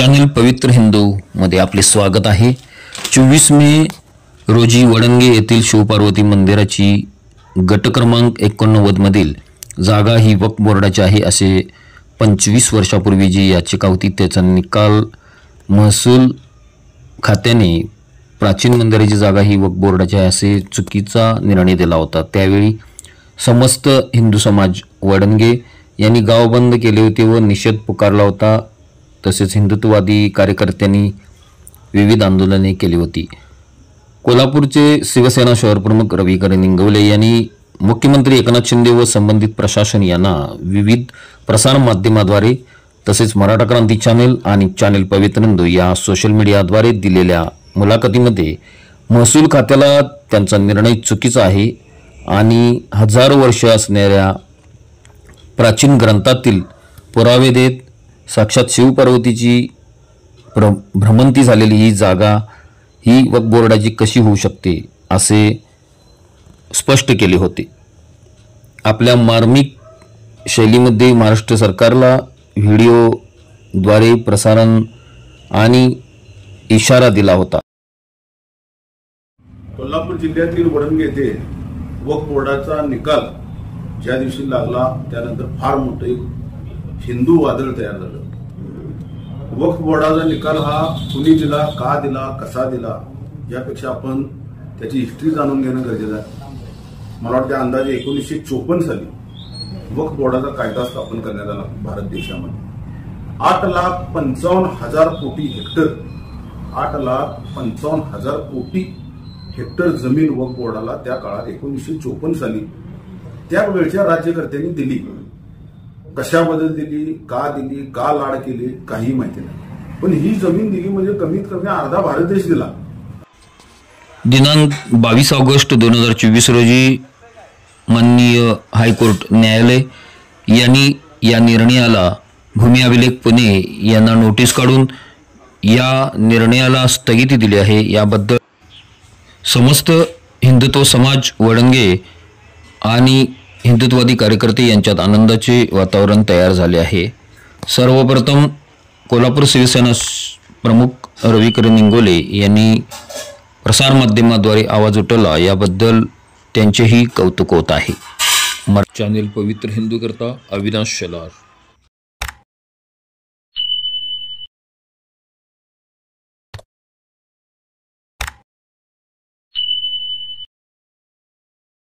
Channel पवित्र हिंदू मध्ये आपले स्वागत आहे। 24 मे रोजी वडंगे येथील शिवपार्वती मंदिराची गट क्रमांक 89 मधील जागा ही वक्फ बोर्डाची आहे असे 25 वर्षापूर्वी जी याचिका होती त्याचा निकाल महसूल खात्याने प्राचीन मंदिराची जागा ही वक्फ बोर्डाची आहे असे चुकीचा निर्णय दिला होता। त्यावेळी समस्त हिंदू समाज वडंगे यांनी गाव बंद केले होते व निषेध पुकारला होता। तसेच हिंदुत्ववादी कार्यकर्त्यांनी विविध आंदोलने केली होती। कोल्हापूरचे शिवसेना शहर प्रमुख रविकरण इंगवले यांनी मुख्यमंत्री एकनाथ शिंदे व संबंधित प्रशासन यांना विविध प्रसार माध्यमाद्वारे तसेच मराठा क्रांती चॅनल आणि चॅनल पवित्र हिंदू या सोशल मीडियाद्वारे दिलेल्या मुलाखतीमध्ये महसूल खात्याला त्यांचा निर्णय चुकीचा आहे आणि हजारो वर्ष असणाऱ्या प्राचीन ग्रंथातील पुरावे देत साक्षात शिवपार्वतीची भ्रमंती झालेली ही जागा ही वक्फ बोर्डाची कशी होऊ शकते असे स्पष्ट केले होते। आपल्या मार्मिक शैलीमध्ये महाराष्ट्र सरकारला व्हिडिओद्वारे प्रसारण आणि इशारा दिला होता। कोल्हापूर जिल्ह्यातील वडंगे येथे वक्फ बोर्डाचा निकाल ज्या दिवशी लागला त्यानंतर फार मोठे हिंदू वादळ तयार झालं। वक्फ बोर्डाचा निकाल हा कुणी दिला, का दिला, कसा दिला यापेक्षा आपण त्याची हिस्ट्री जाणून घेणं गरजेचं आहे। मला वाटतं अंदाजे 1954 साली वक्फ बोर्डाचा कायदा स्थापन करण्यात आला भारत देशामध्ये। 8,55,000 कोटी हेक्टर 8,55,000 कोटी हेक्टर जमीन वक्फ बोर्डाला त्या काळात 1954 साली त्यावेळच्या राज्यकर्त्यांनी दिली। कशाबद्दल दिली, का दिली, का लाड केली काही माहिती नाही, पण ही जमीन दिली म्हणजे कमीत कमी अर्धा भारत देश दिला। दिनांक 22 ऑगस्ट 2024 रोजी माननीय हायकोर्ट न्यायालय यांनी या निर्णयाला भूमी अभिलेख पुणे यांना नोटीस काढून या निर्णयाला स्थगिती दिली आहे। याबद्दल समस्त हिंदुत्व समाज वडंगे आणि हिंदुत्ववादी कार्यकर्ते यांच्यात आनंदाचे वातावरण तयार झाले आहे। सर्वप्रथम कोल्हापूर शिवसेना प्रमुख रविकरण इंगवले यांनी प्रसार माध्यमाद्वारे आवाज उठवला, याबद्दल त्यांचेही कौतुक होत आहे। चॅनल पवित्र हिंदू करता अविनाश शेलार।